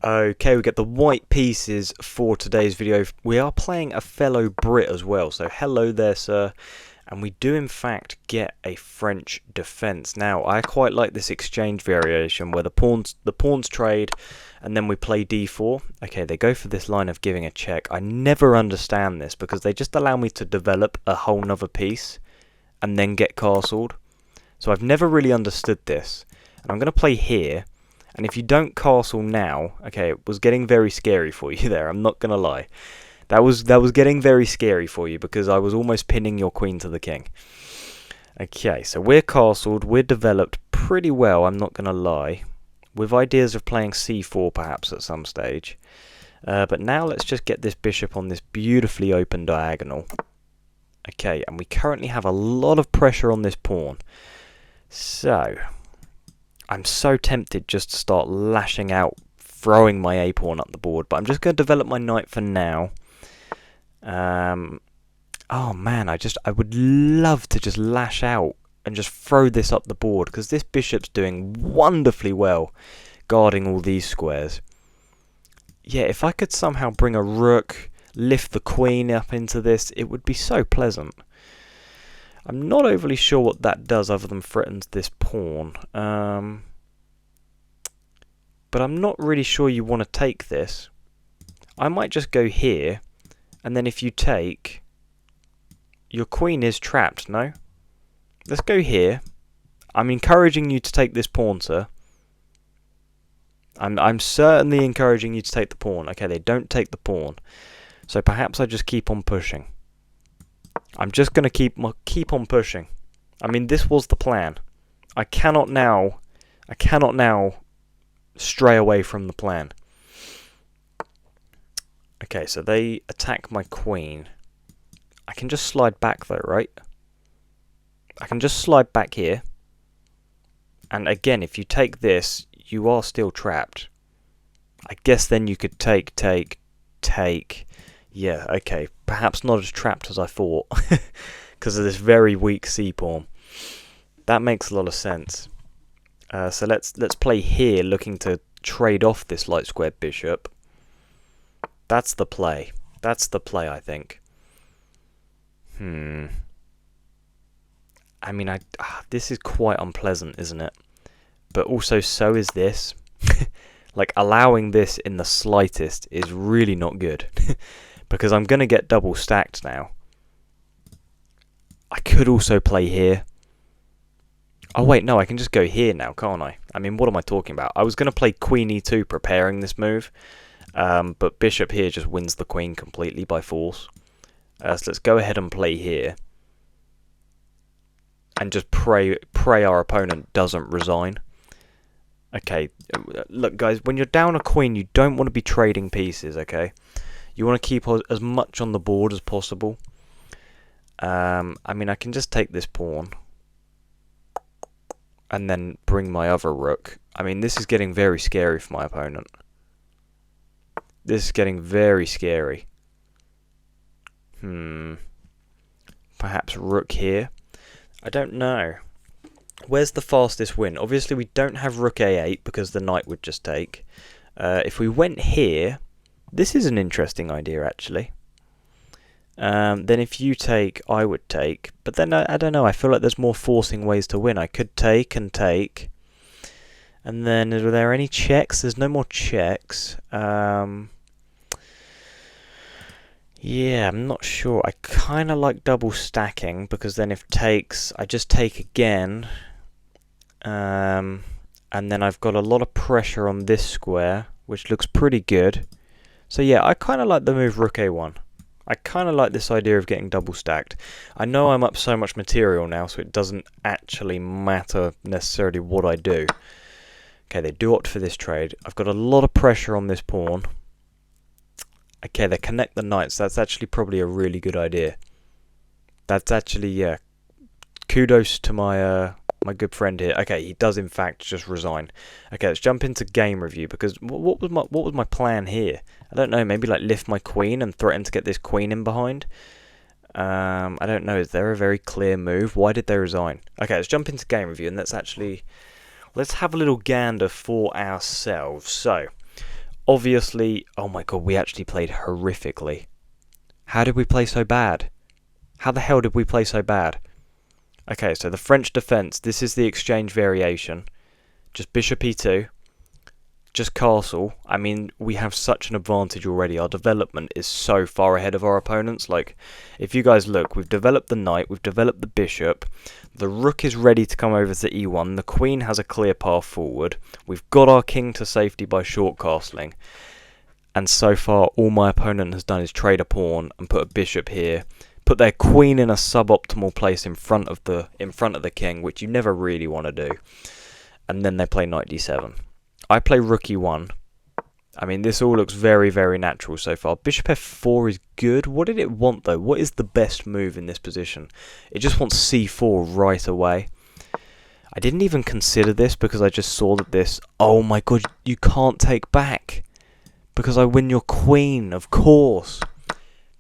Okay, we get the white pieces for today's video. We are playing a fellow Brit as well, so hello there, sir. And we do in fact get a French defence. Now, I quite like this exchange variation where the pawns trade and then we play d4. Okay, they go for this line of giving a check. I never understand this because they just allow me to develop a whole nother piece and then get castled. So I've never really understood this. And I'm going to play here. And if you don't castle now, okay, it was getting very scary for you there, I'm not going to lie. That was getting very scary for you because I was almost pinning your queen to the king. Okay, so we're castled, we're developed pretty well, I'm not going to lie. With ideas of playing c4 perhaps at some stage. But now let's just get this bishop on this beautifully open diagonal. Okay, and we currently have a lot of pressure on this pawn. So I'm so tempted just to start lashing out, throwing my a-pawn up the board, but I'm just going to develop my knight for now. Oh man, I would love to just lash out and just throw this up the board, because this bishop's doing wonderfully well guarding all these squares. Yeah, if I could somehow bring a rook, lift the queen up into this, it would be so pleasant. I'm not overly sure what that does other than threatens this pawn. But I'm not really sure you want to take this. I might just go here, and then if you take, your queen is trapped, no? Let's go here. I'm encouraging you to take this pawn, sir. I'm certainly encouraging you to take the pawn. Okay, they don't take the pawn. So perhaps I just keep on pushing. I'm just going to keep on pushing. I mean, this was the plan. I cannot now stray away from the plan. Okay, so they attack my queen. I can just slide back though, right? I can just slide back here. And again, if you take this, you are still trapped. I guess then you could take. Yeah, okay. Perhaps not as trapped as I thought. Because of this very weak c-pawn. That makes a lot of sense. So let's play here, looking to trade off this light squared bishop. That's the play. That's the play, I think. I mean, this is quite unpleasant, isn't it? But also, so is this. Like, allowing this in the slightest is really not good. Because I'm going to get double stacked now. I could also play here. Oh wait, no, I can just go here now, can't I? I mean, what am I talking about? I was going to play queen e2 preparing this move. But bishop here just wins the queen completely by force. So let's go ahead and play here. And just pray our opponent doesn't resign. Okay, look guys, when you're down a queen, you don't want to be trading pieces, okay? You want to keep as much on the board as possible. I mean, I can just take this pawn. And then bring my other rook. I mean, this is getting very scary for my opponent. This is getting very scary. Perhaps rook here. I don't know. Where's the fastest win? Obviously, we don't have rook a8 because the knight would just take. If we went here, this is an interesting idea, actually. Then if you take, I would take. But then, I don't know, I feel like there's more forcing ways to win. I could take and take. And then, are there any checks? There's no more checks. Yeah, I'm not sure. I kind of like double stacking, because then if takes, I just take again. And then I've got a lot of pressure on this square, which looks pretty good. So yeah, I kind of like the move rook a1. I kind of like this idea of getting double stacked. I know I'm up so much material now, so it doesn't actually matter necessarily what I do. Okay, they do opt for this trade. I've got a lot of pressure on this pawn. Okay, they connect the knights. That's actually probably a really good idea. That's actually, yeah. Kudos to my my good friend here. Okay, he does in fact just resign. Okay, let's jump into game review, because what was my plan here? I don't know, maybe like lift my queen and threaten to get this queen in behind. I don't know, is there a very clear move? Why did they resign? Okay, let's jump into game review and let's have a little gander for ourselves. So, obviously, oh my god, we actually played horrifically. How did we play so bad? How the hell did we play so bad? Okay, so the French defence, this is the exchange variation. Just bishop e2. Just castle. I mean, we have such an advantage already. Our development is so far ahead of our opponents. Like, if you guys look, we've developed the knight, we've developed the bishop, the rook is ready to come over to e1, the queen has a clear path forward, we've got our king to safety by short castling, and so far all my opponent has done is trade a pawn and put a bishop here, put their queen in a suboptimal place in front of the king, which you never really want to do, and then they play knight d7. I play rook e1. I mean, this all looks very, very natural so far. Bishop f4 is good. What did it want, though? What is the best move in this position? It just wants c4 right away. I didn't even consider this because I just saw that this... Oh my god, you can't take back. Because I win your queen, of course.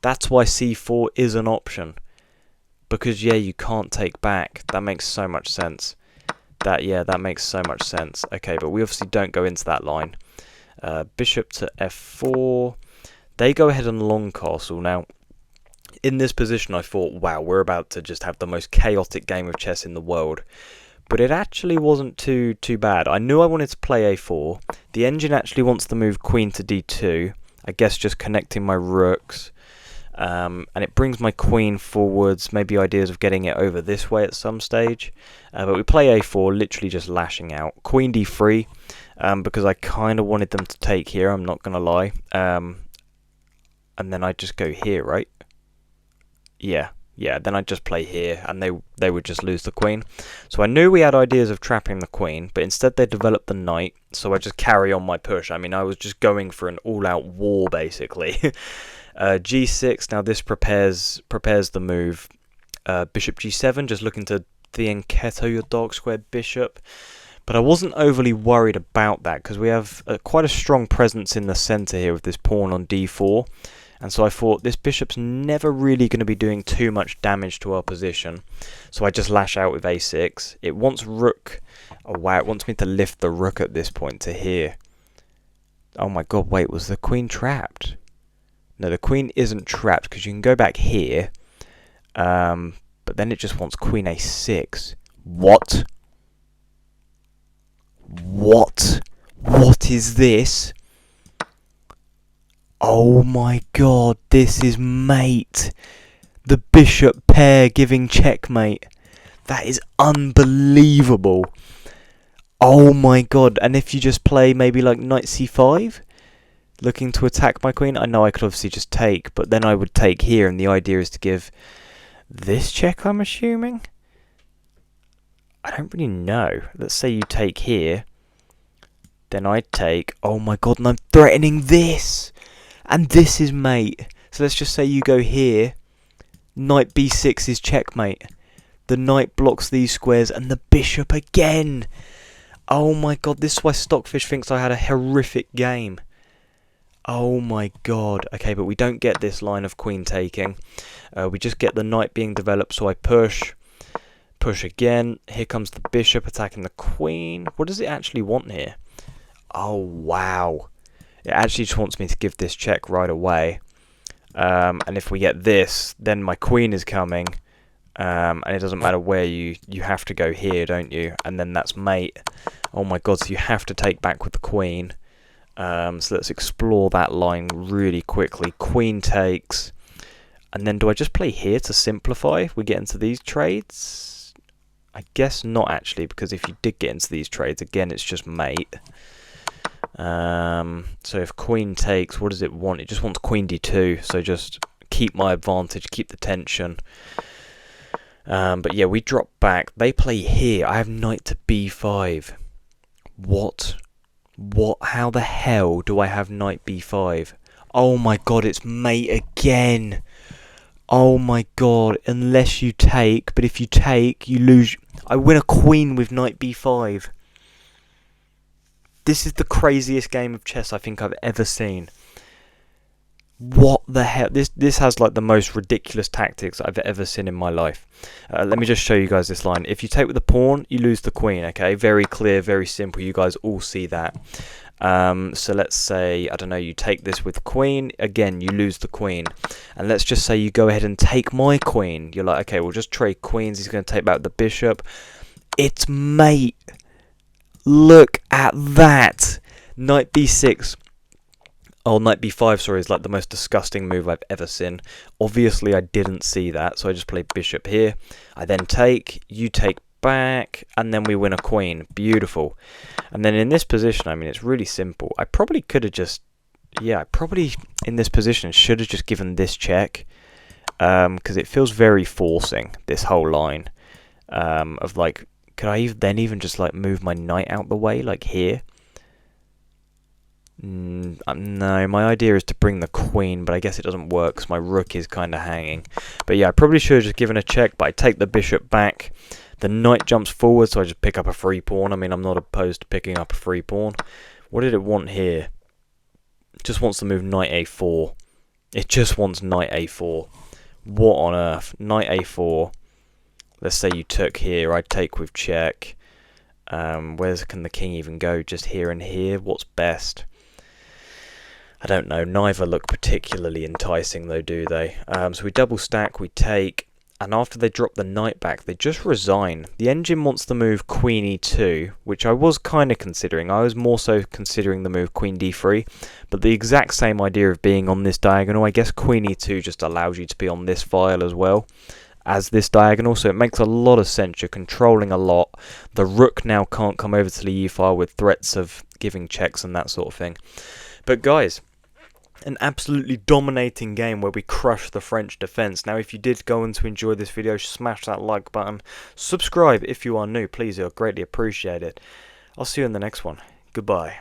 That's why c4 is an option. Because, yeah, you can't take back. That makes so much sense. That makes so much sense. Okay, but we obviously don't go into that line. Bishop to f4. They go ahead and long castle. Now, in this position, I thought, wow, we're about to just have the most chaotic game of chess in the world. But it actually wasn't too bad. I knew I wanted to play a4. The engine actually wants to move queen to d2. I guess just connecting my rooks. And it brings my queen forwards, maybe ideas of getting it over this way at some stage. But we play a4, literally just lashing out. Queen d3, because I kind of wanted them to take here, I'm not going to lie. And then I just go here, right? Yeah, then I just play here, and they would just lose the queen. So I knew we had ideas of trapping the queen, but instead they developed the knight, so I just carry on my push. I mean, I was just going for an all-out war, basically. G6, now this prepares the move. Bishop G7, just looking to Fianchetto your dark squared bishop. But I wasn't overly worried about that, because we have quite a strong presence in the centre here with this pawn on D4. And so I thought, this bishop's never really going to be doing too much damage to our position. So I just lash out with A6. It wants rook. Oh wow, it wants me to lift the rook at this point to here. Oh my god, wait, was the queen trapped? No, the queen isn't trapped because you can go back here. But then it just wants queen a6. What? What? What is this? Oh my god, this is mate. The bishop pair giving checkmate. That is unbelievable. Oh my god, and if you just play maybe like knight c5? Looking to attack my queen? I know I could obviously just take, but then I would take here, and the idea is to give this check, I'm assuming? I don't really know. Let's say you take here. Then I take. Oh my god, and I'm threatening this! And this is mate. So let's just say you go here. Knight b6 is checkmate. The knight blocks these squares, and the bishop again! Oh my god, this is why Stockfish thinks I had a horrific game. Oh my god. Okay, but we don't get this line of queen taking. We just get the knight being developed, so I push. Push again. Here comes the bishop attacking the queen. What does it actually want here? Oh, wow. It actually just wants me to give this check right away. And if we get this, then my queen is coming. And it doesn't matter where you have to go here, don't you? And then that's mate. Oh my god, so you have to take back with the queen. So let's explore that line really quickly. Queen takes. And then do I just play here to simplify if we get into these trades? I guess not actually, because if you did get into these trades, again, it's just mate. So if queen takes, what does it want? It just wants queen d2, so just keep my advantage, keep the tension. But yeah, we drop back. They play here. I have knight to b5. What? What? How the hell do I have knight b5? Oh my god, it's mate again. Oh my god, unless you take, but if you take, you lose. I win a queen with knight b5. This is the craziest game of chess I think I've ever seen. What the hell? This has like the most ridiculous tactics I've ever seen in my life. Let me just show you guys this line. If you take with the pawn, you lose the queen, okay? Very clear, very simple. You guys all see that. So let's say, I don't know, you take this with queen. Again, you lose the queen. And let's just say you go ahead and take my queen. You're like, okay, we'll just trade queens. He's going to take back the bishop. It's mate. Look at that. Knight b6. Oh, knight b5, sorry, is like the most disgusting move I've ever seen. Obviously, I didn't see that, so I just played bishop here. I then take, you take back, and then we win a queen. Beautiful. And then in this position, I mean, it's really simple. I probably could have just, yeah, I probably in this position should have just given this check, because it feels very forcing, this whole line of like, could I then even just like move my knight out the way, like here? No, my idea is to bring the queen, but I guess it doesn't work because my rook is kind of hanging. But yeah, I probably should have just given a check, but I take the bishop back. The knight jumps forward, so I just pick up a free pawn. I mean, I'm not opposed to picking up a free pawn. What did it want here? It just wants to move knight a4. It just wants knight a4. What on earth? Knight a4. Let's say you took here. I take with check. Where can the king even go? Just here and here? What's best? I don't know, neither look particularly enticing though, do they? So we double stack, we take, and after they drop the knight back, they just resign. The engine wants to move queen e2, which I was kind of considering. I was more so considering the move queen d3, but the exact same idea of being on this diagonal, I guess queen e2 just allows you to be on this file as well as this diagonal, so it makes a lot of sense. You're controlling a lot. The rook now can't come over to the e file with threats of giving checks and that sort of thing. But guys, an absolutely dominating game where we crushed the French defence. Now, if you did go on to enjoy this video, smash that like button. Subscribe if you are new, please, I'll greatly appreciate it. I'll see you in the next one. Goodbye.